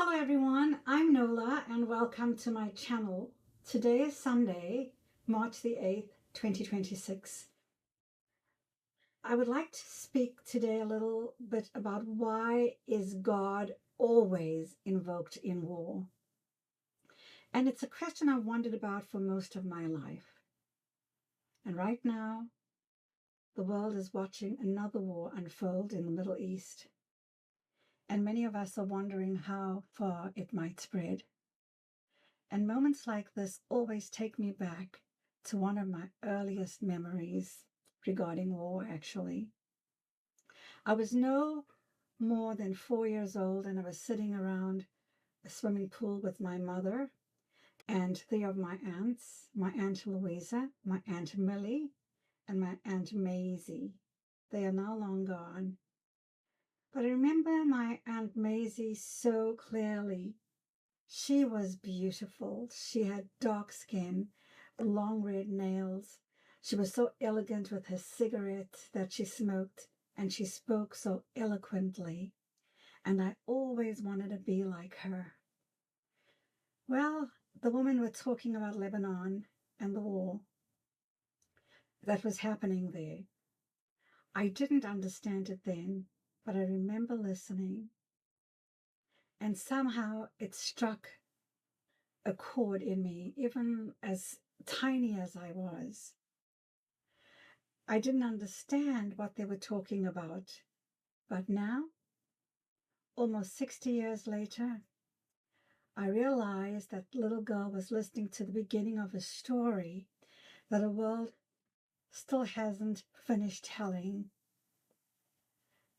Hello everyone, I'm Nola and welcome to my channel. Today is Sunday, March the 8th, 2026. I would like to speak today a little bit about why is God always invoked in war? And it's a question I've wondered about for most of my life. And right now, the world is watching another war unfold in the Middle East. And many of us are wondering how far it might spread. And moments like this always take me back to one of my earliest memories regarding war, actually. I was no more than 4 years old, and I was sitting around a swimming pool with my mother and three of my aunts, my Aunt Louisa, my Aunt Millie, and my Aunt Maisie. They are now long gone. But I remember my Aunt Maisie so clearly. She was beautiful. She had dark skin, long red nails. She was so elegant with her cigarette that she smoked, and she spoke so eloquently. And I always wanted to be like her. Well, the women were talking about Lebanon and the war that was happening there. I didn't understand it then, but I remember listening. And somehow it struck a chord in me, even as tiny as I was. I didn't understand what they were talking about. But now, almost 60 years later, I realized that little girl was listening to the beginning of a story that the world still hasn't finished telling.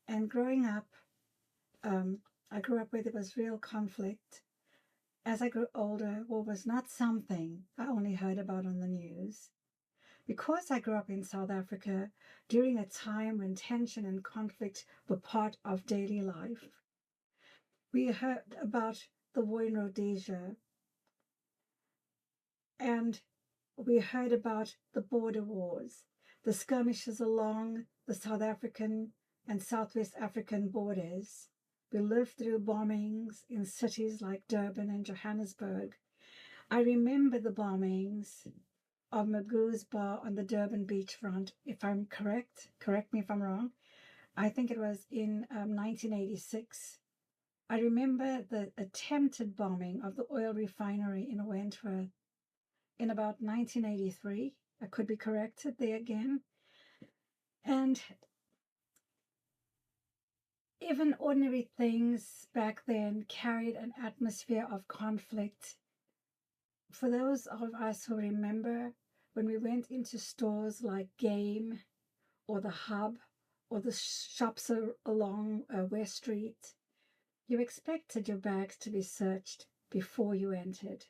And growing up, I grew up where there was real conflict. As I grew older, war was not something I only heard about on the news. Because I grew up in South Africa during a time when tension and conflict were part of daily life, we heard about the war in Rhodesia, and we heard about the border wars, the skirmishes along the South African and Southwest African borders. We lived through bombings in cities like Durban and Johannesburg. I remember the bombings of Magoo's Bar on the Durban beachfront, if I'm correct me if I'm wrong. I think it was in 1986. I remember the attempted bombing of the oil refinery in Wentworth in about 1983. I could be corrected there again. And even ordinary things back then carried an atmosphere of conflict. For those of us who remember, when we went into stores like Game or the Hub or the shops along West Street, you expected your bags to be searched before you entered.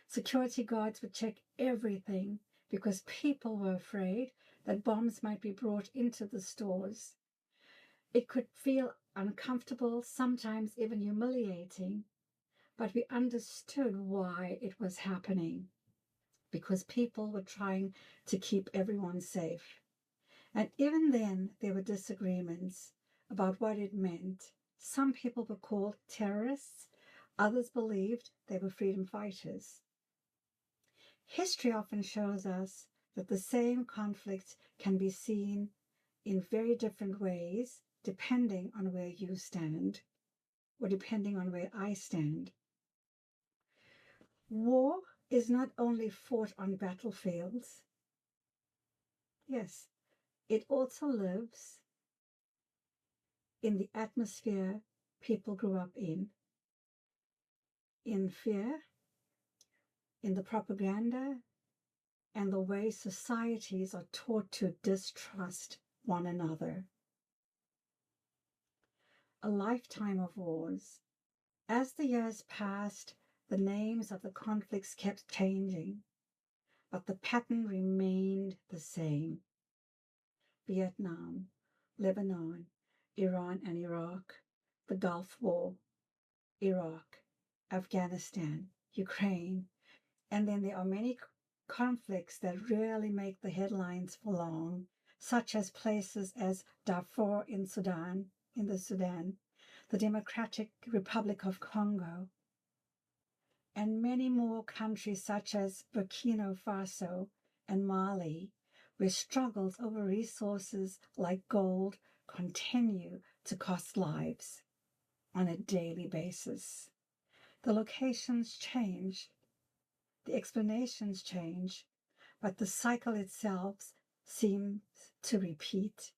Security guards would check everything because people were afraid that bombs might be brought into the stores. It could feel uncomfortable, sometimes even humiliating, but we understood why it was happening, because people were trying to keep everyone safe. And even then, there were disagreements about what it meant. Some people were called terrorists, others believed they were freedom fighters. History often shows us that the same conflict can be seen in very different ways depending on where you stand, or depending on where I stand. War is not only fought on battlefields. Yes, it also lives in the atmosphere people grew up in fear, in the propaganda, and the way societies are taught to distrust one another. A lifetime of wars. As the years passed, the names of the conflicts kept changing, but the pattern remained the same. Vietnam, Lebanon, Iran and Iraq, the Gulf War, Iraq, Afghanistan, Ukraine, and then there are many conflicts that rarely make the headlines for long, such as places as Darfur in the Sudan, the Democratic Republic of Congo, and many more countries such as Burkina Faso and Mali, where struggles over resources like gold continue to cost lives on a daily basis. The locations change, the explanations change, but the cycle itself seems to repeat.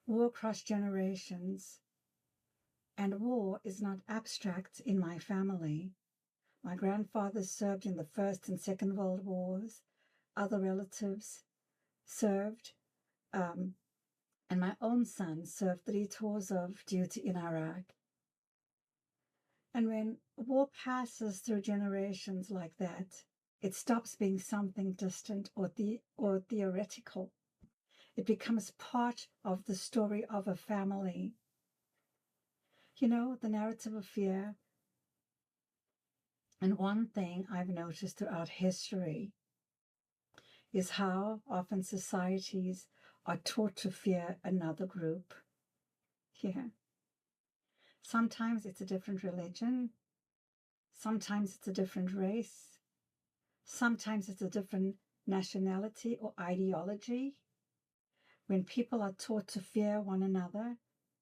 War across generations, and war is not abstract in my family. My grandfather served in the First and Second World Wars. Other relatives served, and my own son served 3 tours of duty in Iraq. And when war passes through generations like that, it stops being something distant or theoretical. It becomes part of the story of a family. You know, the narrative of fear. And one thing I've noticed throughout history is how often societies are taught to fear another group. Yeah. Sometimes it's a different religion. Sometimes it's a different race. Sometimes it's a different nationality or ideology. When people are taught to fear one another,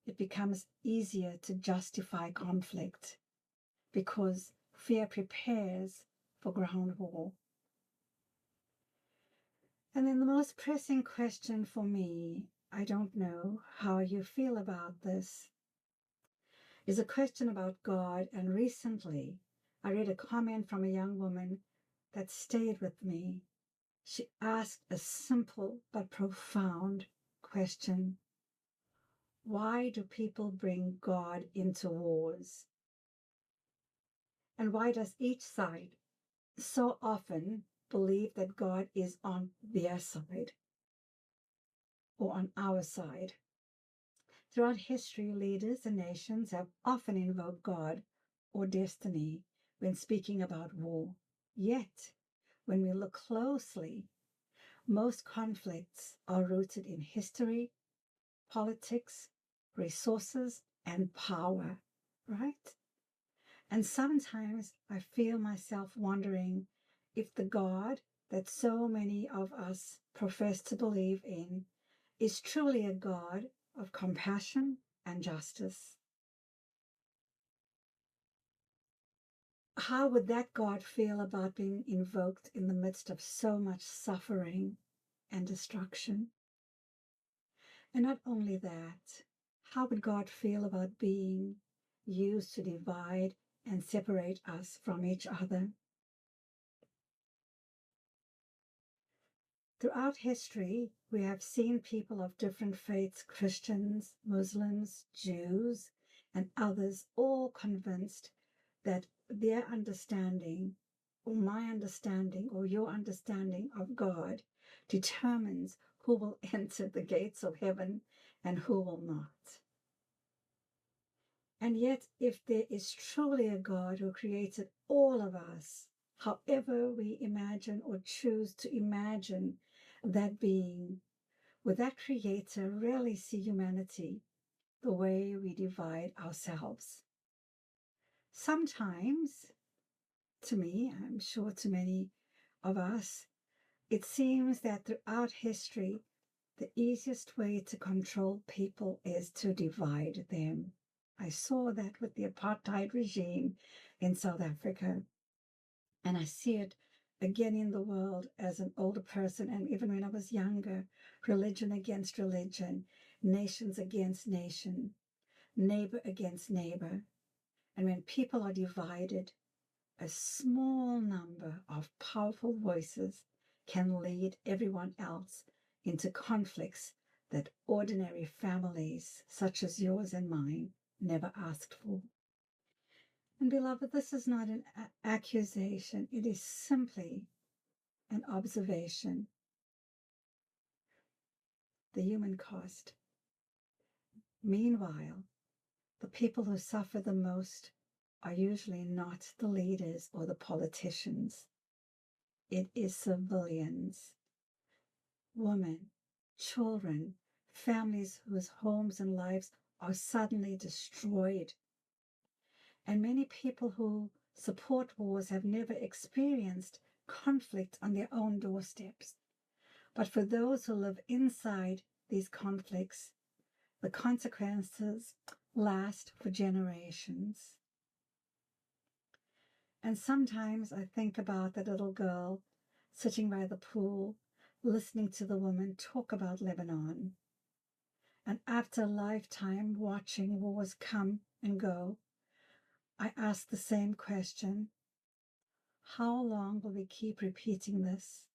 it becomes easier to justify conflict because fear prepares for ground war. And then the most pressing question for me, I don't know how you feel about this, is a question about God. And recently, I read a comment from a young woman that stayed with me. She asked a simple but profound question. Why do people bring God into wars? And why does each side so often believe that God is on their side or on our side? Throughout history, leaders and nations have often invoked God or destiny when speaking about war. Yet, when we look closely, most conflicts are rooted in history, politics, resources, and power, right? And sometimes I feel myself wondering if the God that so many of us profess to believe in is truly a God of compassion and justice. How would that God feel about being invoked in the midst of so much suffering and destruction? And not only that, how would God feel about being used to divide and separate us from each other? Throughout history, we have seen people of different faiths, Christians, Muslims, Jews, and others, all convinced that their understanding, or my understanding, or your understanding of God determines who will enter the gates of heaven and who will not. And yet, if there is truly a God who created all of us, however we imagine or choose to imagine that being, would that creator really see humanity the way we divide ourselves? Sometimes, to me, I'm sure to many of us, it seems that throughout history, the easiest way to control people is to divide them. I saw that with the apartheid regime in South Africa. And I see it again in the world as an older person, and even when I was younger, religion against religion, nations against nation, neighbor against neighbor. And when people are divided, a small number of powerful voices can lead everyone else into conflicts that ordinary families, such as yours and mine, never asked for. And beloved, this is not an accusation. It is simply an observation. The human cost. Meanwhile, the people who suffer the most are usually not the leaders or the politicians. It is civilians, women, children, families whose homes and lives are suddenly destroyed. And many people who support wars have never experienced conflict on their own doorsteps. But for those who live inside these conflicts, the consequences last for generations. And sometimes I think about that little girl sitting by the pool, listening to the woman talk about Lebanon. And after a lifetime watching wars come and go, I ask the same question: how long will we keep repeating this?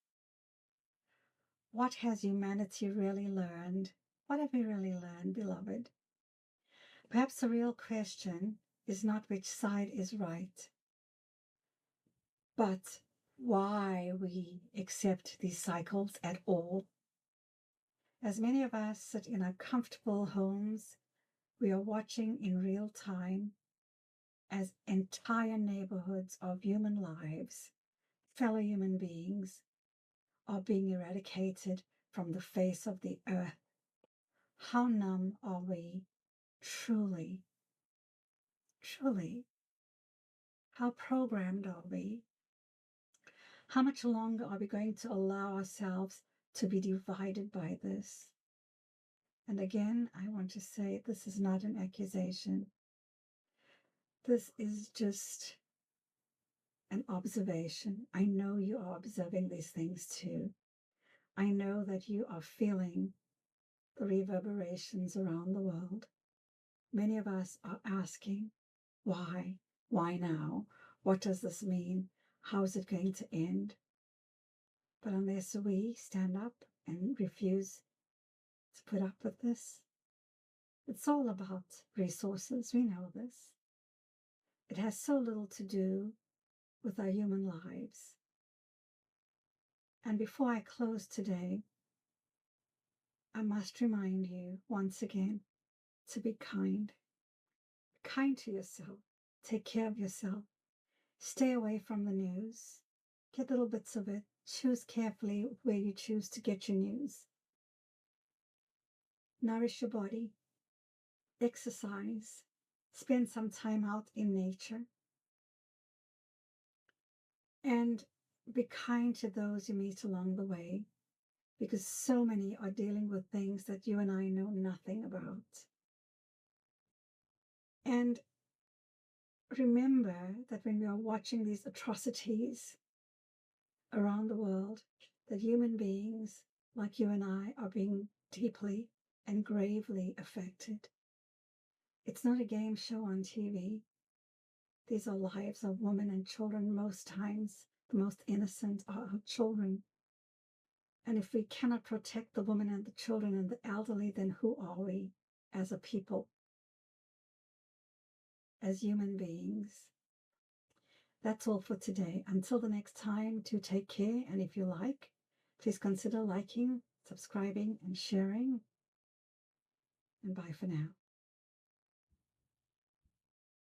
What has humanity really learned? What have we really learned, beloved? Perhaps the real question is not which side is right, but why we accept these cycles at all. As many of us sit in our comfortable homes, we are watching in real time as entire neighborhoods of human lives, fellow human beings, are being eradicated from the face of the earth. How numb are we? Truly, truly. How programmed are we? How much longer are we going to allow ourselves to be divided by this? And again, I want to say this is not an accusation. This is just an observation. I know you are observing these things too. I know that you are feeling the reverberations around the world. Many of us are asking, why? Why now? What does this mean? How is it going to end? But unless we stand up and refuse to put up with this, it's all about resources. We know this. It has so little to do with our human lives. And before I close today, I must remind you once again to be kind. Kind to yourself. Take care of yourself. Stay away from the news. Get little bits of it. Choose carefully where you choose to get your news. Nourish your body. Exercise. Spend some time out in nature. And be kind to those you meet along the way, because so many are dealing with things that you and I know nothing about. And remember that when we are watching these atrocities around the world, that human beings like you and I are being deeply and gravely affected. It's not a game show on TV. These are lives of women and children. Most times, the most innocent are our children. And if we cannot protect the women and the children and the elderly, then who are we as a people, as human beings? That's all for today. Until the next time, do take care. And if you like, please consider liking, subscribing, and sharing. And bye for now.